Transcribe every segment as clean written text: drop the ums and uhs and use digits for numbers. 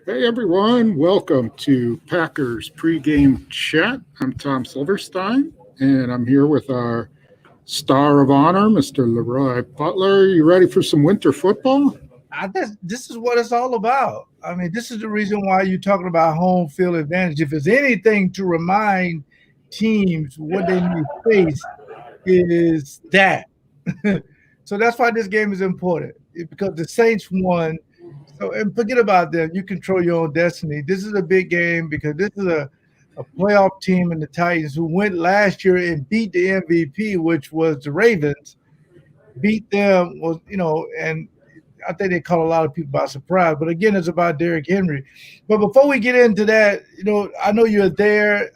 Hey everyone, welcome to Packers pregame chat. I'm Tom Silverstein, and I'm here with our star of honor, Mr. LeRoy Butler. You ready for some winter football? I guess this is what it's all about. I mean, this is the reason why you're talking about home field advantage. If there's anything to remind teams what they may face, is that. So that's why this game is important because the Saints won. So and forget about them. You control your own destiny. This is a big game because this is a playoff team in the Titans who went last year and beat the MVP, which was the Ravens. Beat them was and I think they caught a lot of people by surprise. But again, it's about Derrick Henry. But before we get into that, I know you're there.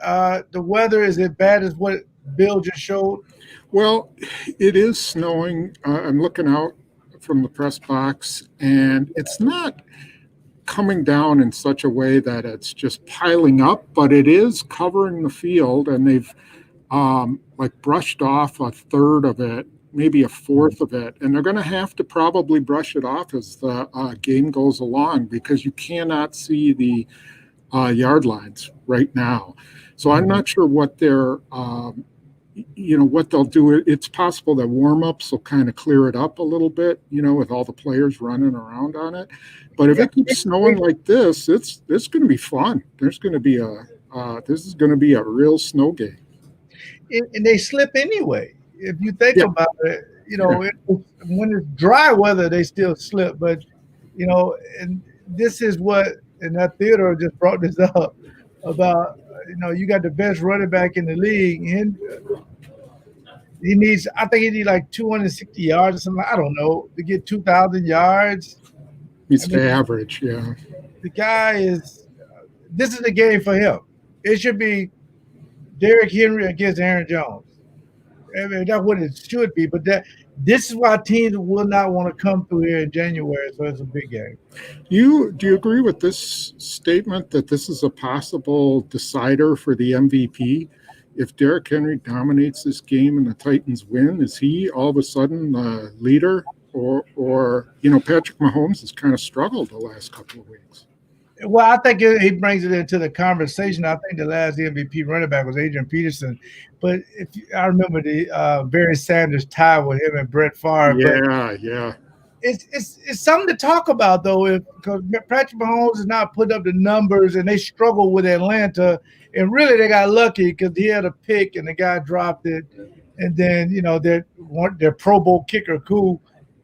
The weather is as bad as what Bill just showed. Well, it is snowing. I'm looking out from the press box, and it's not coming down in such a way that it's just piling up, but it is covering the field, and they've brushed off a third of it, maybe a fourth of it, and they're going to have to probably brush it off as the game goes along because you cannot see the yard lines right now. So I'm not sure what they're what they'll do. It's possible that warm-ups will kind of clear it up a little bit, with all the players running around on it. But if it keeps snowing like this, it's going to be fun. This is going to be a real snow game. And they slip anyway. If you think about it, when it's dry weather, they still slip. But, and this is what, and that Theodore just brought this up about, you got the best running back in the league. And I think he needs like 260 yards or something. I don't know, to get 2,000 yards. He's average, yeah. The guy this is the game for him. It should be Derrick Henry against Aaron Jones. I mean, that's what it should be. But this is why teams will not want to come through here in January, so it's a big game. Do you agree with this statement that this is a possible decider for the MVP? If Derrick Henry dominates this game and the Titans win, is he all of a sudden the leader? Or Patrick Mahomes has kind of struggled the last couple of weeks. Well, I think he brings it into the conversation. I think the last MVP running back was Adrian Peterson. But I remember the Barry Sanders tie with him and Brett Favre. Yeah. It's something to talk about, though, because Patrick Mahomes has not put up the numbers, and they struggle with Atlanta. And really, they got lucky because he had a pick, and the guy dropped it. And then, their Pro Bowl kicker,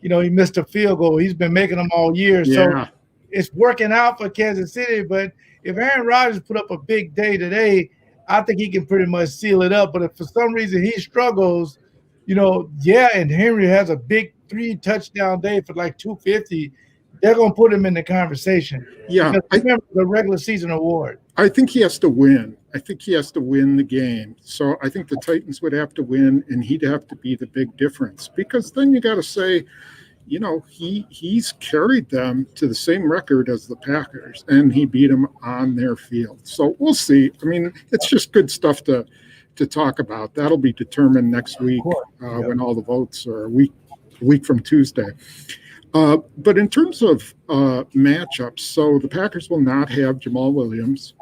he missed a field goal. He's been making them all year. Yeah. So it's working out for Kansas City. But if Aaron Rodgers put up a big day today, I think he can pretty much seal it up. But if for some reason he struggles, and Henry has a big 3-touchdown day for like 250, they're going to put him in the conversation. Yeah. Remember the regular season award. I think he has to win. I think he has to win the game. So I think the Titans would have to win, and he'd have to be the big difference. Because then you got to say, he's carried them to the same record as the Packers, and he beat them on their field. So we'll see. I mean, it's just good stuff to talk about. That'll be determined next week when all the votes are a week from Tuesday. But in terms of matchups, so the Packers will not have Jamal Williams.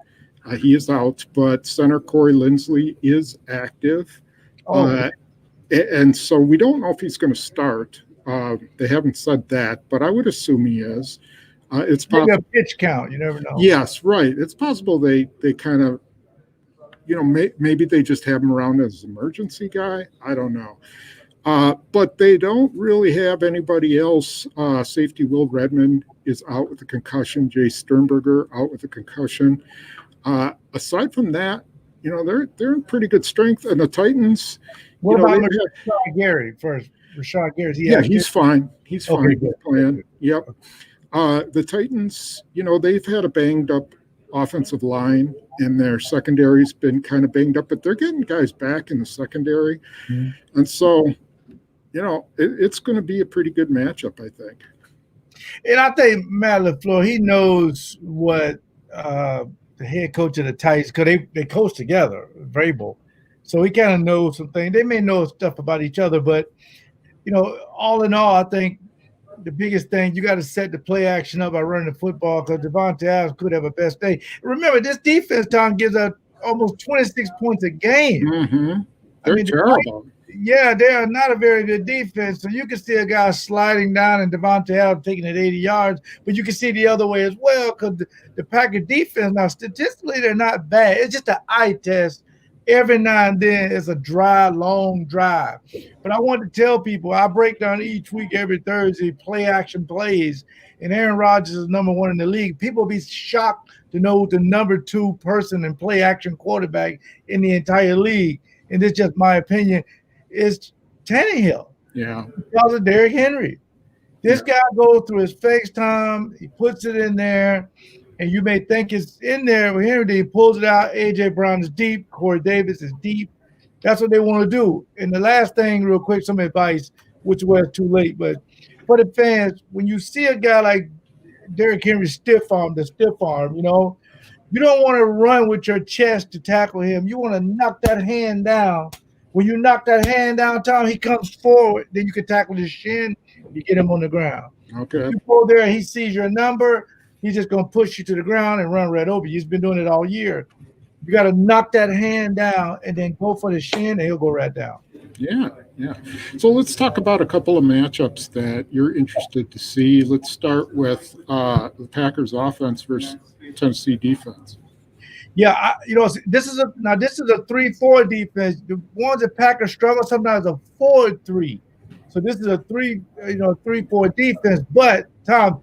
He is out, but center Corey Linsley is active. And so we don't know if he's going to start. They haven't said that, but I would assume he is. It's possible. Maybe a pitch count. You never know. Yes, right. It's possible they kind of, maybe they just have him around as an emergency guy. I don't know. But they don't really have anybody else. Safety Will Redmond is out with a concussion. Jay Sternberger out with a concussion. Aside from that, they're in pretty good strength. And the Titans. What about Rashad Gary first? Rashad Gary. He's fine. He's fine. Good. Playing. Yep. The Titans, they've had a banged up offensive line, and their secondary's been kind of banged up, but they're getting guys back in the secondary. Mm-hmm. And so, it's going to be a pretty good matchup, I think. And I think Matt LaFleur, he knows what the head coach of the Titans, because they coach together, Vrabel. So he kind of knows some things. They may know stuff about each other, but, all in all, I think the biggest thing, you got to set the play action up by running the football because Devontae Adams could have a best day. Remember, this defense, Tom, gives up almost 26 points a game. Mm-hmm. I They're mean, terrible. yeah, they are not a very good defense. So you can see a guy sliding down and Devontae Adams taking it 80 yards, but you can see the other way as well because the Packers defense, now statistically, they're not bad. It's just an eye test. Every now and then it's a dry, long drive. But I want to tell people, I break down each week, every Thursday, play action plays, and Aaron Rodgers is number one in the league. People will be shocked to know the number 2 person in play action quarterback in the entire league. And it's just my opinion, is Tannehill. Yeah. Because of Derrick Henry. This guy goes through his FaceTime, he puts it in there, and you may think it's in there with Henry. He pulls it out. A.J. Brown is deep. Corey Davis is deep. That's what they want to do. And the last thing, real quick, some advice, which was too late, but for the fans, when you see a guy like Derrick Henry stiff arm, you know, you don't want to run with your chest to tackle him. You want to knock that hand down. When you knock that hand down, Tom, he comes forward. Then you can tackle his shin. You get him on the ground. Okay. If you go there and he sees your number, he's just going to push you to the ground and run right over you. He's been doing it all year. You got to knock that hand down and then go for the shin, and he'll go right down. Yeah, yeah. So let's talk about a couple of matchups that you're interested to see. Let's start with the Packers offense versus Tennessee defense. Yeah, this is a 3-4 defense. The ones that Packers struggle sometimes a 4-3. So this is a 3-4 defense. But Tom,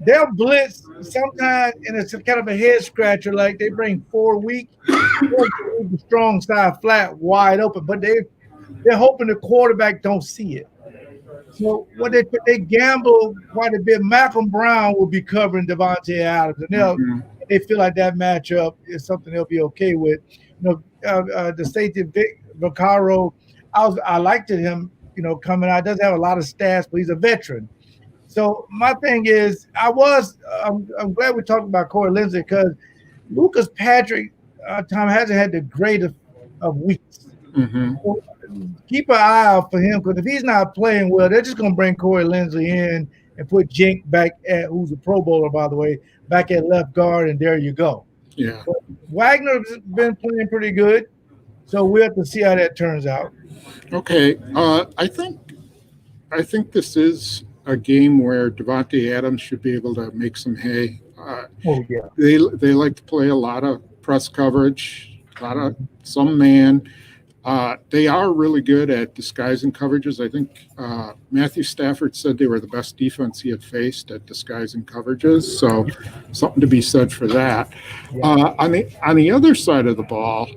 they'll blitz sometimes, and it's kind of a head scratcher. Like they bring 4 weak, the strong side flat, wide open, but they're hoping the quarterback don't see it. So what they gamble quite a bit. Malcolm Brown will be covering Devontae Adams, and they feel like that matchup is something they'll be okay with. The safety Vic Vaccaro, I liked him. Coming out, doesn't have a lot of stats, but he's a veteran. So my thing is, I'm glad we talked about Corey Linsley because Lucas Patrick, Tom, hasn't had the greatest of weeks. Mm-hmm. So keep an eye out for him because if he's not playing well, they're just going to bring Corey Linsley in and put Jink back who's a Pro Bowler, by the way, back at left guard, and there you go. Yeah. But Wagner's been playing pretty good, so we'll have to see how that turns out. Okay. I think this is a game where Devontae Adams should be able to make some hay. They like to play a lot of press coverage, some man. They are really good at disguising coverages. I think Matthew Stafford said they were the best defense he had faced at disguising coverages. So something to be said for that. On the other side of the ball,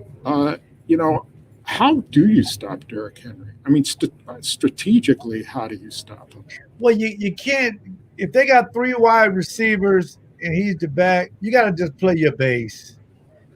how do you stop Derrick Henry? I mean, strategically, how do you stop him? Well, you can't. If they got 3 wide receivers and he's the back, you got to just play your base.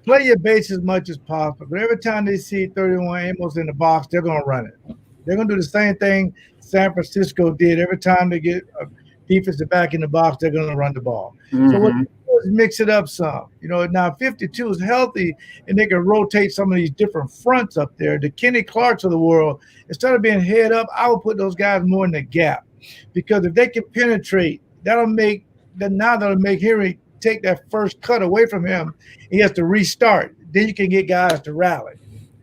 Play your base as much as possible. But every time they see 31 Amos in the box, they're going to run it. They're going to do the same thing San Francisco did. Every time they get a defensive back in the box, they're going to run the ball. Mm-hmm. So what they do is mix it up some. Now 52 is healthy, and they can rotate some of these different fronts up there. The Kenny Clarks of the world, instead of being head up, I would put those guys more in the gap. Because if they can penetrate, that'll make Henry take that first cut away from him. He has to restart. Then you can get guys to rally.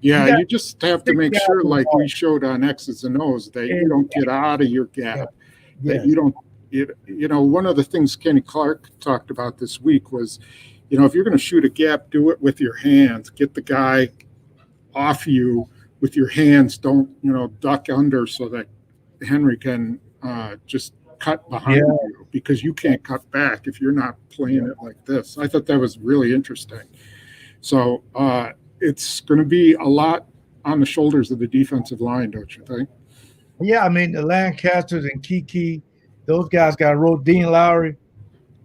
Yeah, you just have to make sure, like we showed on X's and O's, that you don't get out of your gap. Yeah. That you don't. One of the things Kenny Clark talked about this week was, if you're going to shoot a gap, do it with your hands. Get the guy off you with your hands. Don't duck under so that Henry can just cut behind you, because you can't cut back if you're not playing it like this. I thought that was really interesting. So it's going to be a lot on the shoulders of the defensive line, don't you think? Yeah, I mean, the Lancasters and Kiki, those guys got to rotate. Dean Lowry,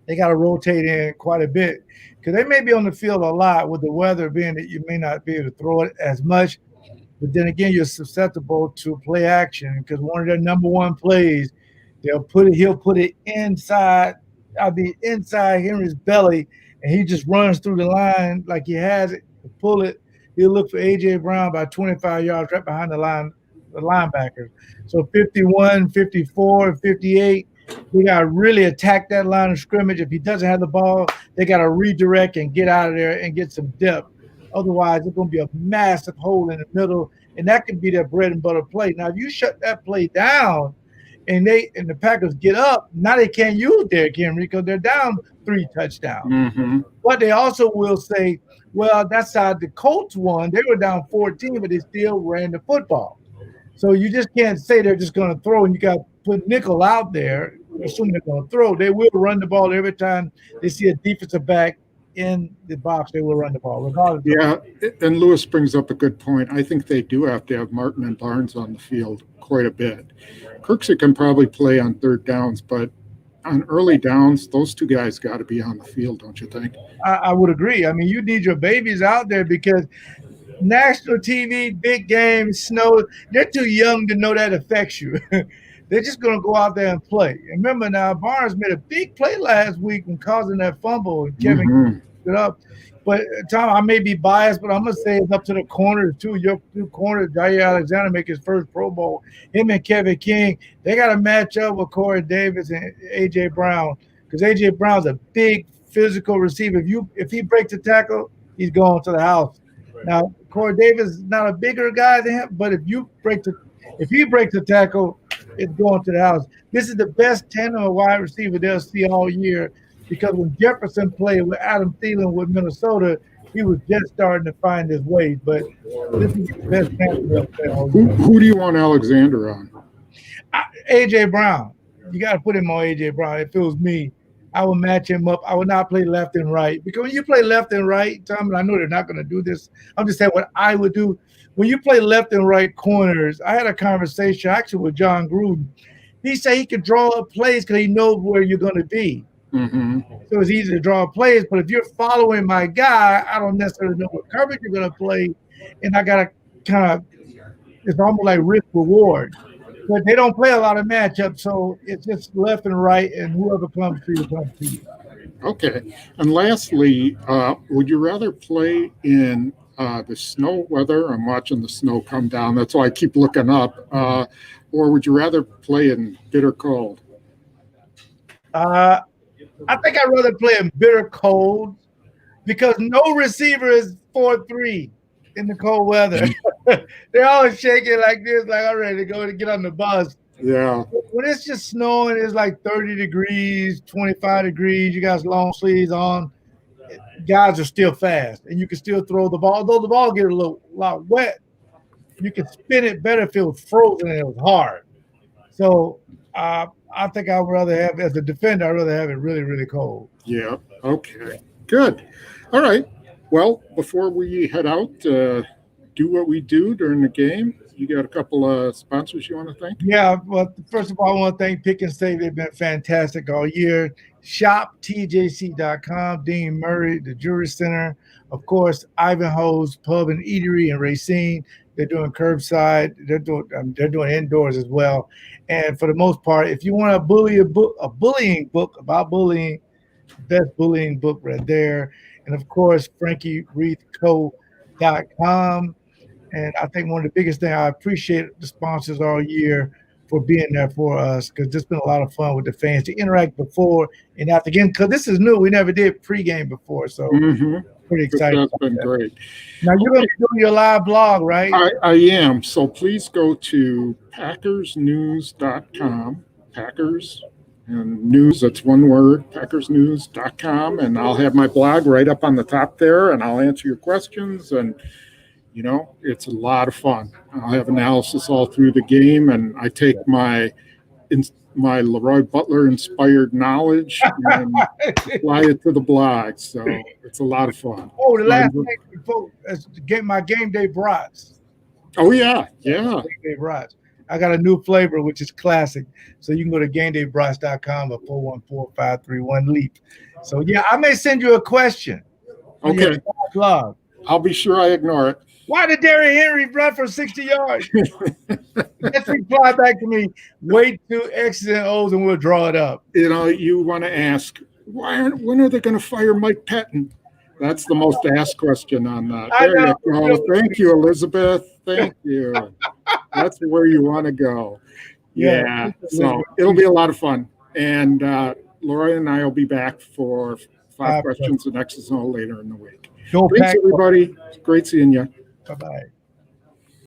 they got to rotate in quite a bit because they may be on the field a lot with the weather being that you may not be able to throw it as much. But then again, you're susceptible to play action because one of their number one plays, he'll put it inside Henry's belly, and he just runs through the line like he has it to pull it. He'll look for A.J. Brown by 25 yards right behind the linebackers. So 51, 54, 58, They got to really attack that line of scrimmage. If he doesn't have the ball, they got to redirect and get out of there and get some depth. Otherwise, it's going to be a massive hole in the middle, and that could be their bread and butter play. Now, if you shut that play down and the Packers get up, now they can't use Derrick Henry because they're down 3 touchdowns. Mm-hmm. But they also will say, well, that's how the Colts won. They were down 14, but they still ran the football. So you just can't say they're just going to throw, and you got to put nickel out there, assuming they're going to throw. They will run the ball every time they see a defensive back in the box. They will run the ball, regardless. Yeah, and Lewis brings up a good point. I think they do have to have Martin and Barnes on the field quite a bit. Kirksey can probably play on third downs, but on early downs, those two guys got to be on the field, don't you think? I would agree. I mean, you need your babies out there because national TV, big games, snow, they're too young to know that affects you. They're just going to go out there and play. And remember now, Barnes made a big play last week and causing that fumble. And Kevin it up. But, Tom, I may be biased, but I'm going to say it's up to the corners, too. Your 2 corners, Jair Alexander, make his first Pro Bowl. Him and Kevin King, they got to match up with Corey Davis and A.J. Brown because A.J. Brown's a big physical receiver. If he breaks a tackle, he's going to the house. Now, Corey Davis is not a bigger guy than him, but if he breaks a tackle, it's going to the house. This is the best tandem of wide receiver they'll see all year because when Jefferson played with Adam Thielen with Minnesota, he was just starting to find his way. But this is the best tandem they'll play all year. Who do you want Alexander on? A.J. Brown. You got to put him on A.J. Brown. If it was me, I would match him up. I would not play left and right because when you play left and right, Tom, and I know they're not going to do this. I'm just saying what I would do. When you play left and right corners, I had a conversation actually with John Gruden. He said he could draw up plays because he knows where you're going to be. Mm-hmm. So it's easy to draw plays. But if you're following my guy, I don't necessarily know what coverage you're going to play. And I got to kind of – it's almost like risk reward. But they don't play a lot of matchups, so it's just left and right, and whoever comes to you, comes to you. Okay. And lastly, would you rather play in the snow weather? I'm watching the snow come down. That's why I keep looking up. Or would you rather play in bitter cold? I think I'd rather play in bitter cold because no receiver is 4'3" in the cold weather. They're always shaking like this, like I'm ready to go to get on the bus. Yeah. When it's just snowing, it's like 30 degrees, 25 degrees. You got long sleeves on. Guys are still fast, and you can still throw the ball. Although the ball gets a lot wet, you can spin it better if it was frozen and it was hard. So I think I'd rather have, as a defender, I'd rather have it really, really cold. Yeah. Okay. Good. All right. Well, before we head out, do what we do during the game. You got a couple of sponsors you want to thank? Yeah, well, first of all, I want to thank Pick and Save. They've been fantastic all year. ShopTJC.com, Dean Murray, the Jewelry Center. Of course, Ivanhoe's Pub and Eatery in Racine. They're doing curbside. They're doing indoors as well. And for the most part, if you want a bullying book about bullying, best bullying book right there. And of course, FrankieReithCo.com. And I think one of the biggest things, I appreciate the sponsors all year for being there for us because it's been a lot of fun with the fans to interact before and after game because this is new. We never did pregame before, so pretty excited. That's been great. Now you're going to be doing your live blog, right? I am. So please go to PackersNews.com. Packers and news, that's one word, PackersNews.com. And I'll have my blog right up on the top there, and I'll answer your questions. And you know, it's a lot of fun. I'll have analysis all through the game, and I take my LeRoy Butler inspired knowledge and apply it to the blog. So it's a lot of fun. Oh, the last thing before my game day brats. Oh yeah. Game day brats. I got a new flavor, which is classic. So you can go to GameDayBrats.com or 414-531-LEAP. So yeah, I may send you a question. Okay. Blog. I'll be sure I ignore it. Why did Derrick Henry run for 60 yards? Let's reply back to me. Wait till X's and O's and we'll draw it up. You know, you want to ask, when are they going to fire Mike Patton? That's the most asked question on that. There you go. Thank you, Elizabeth. Thank you. That's where you want to go. Yeah. So it'll be a lot of fun. And LeRoy and I will be back for five Five questions and X's and O later in the week. Go Thanks, Pack. everybody. It's great seeing you. Bye-bye.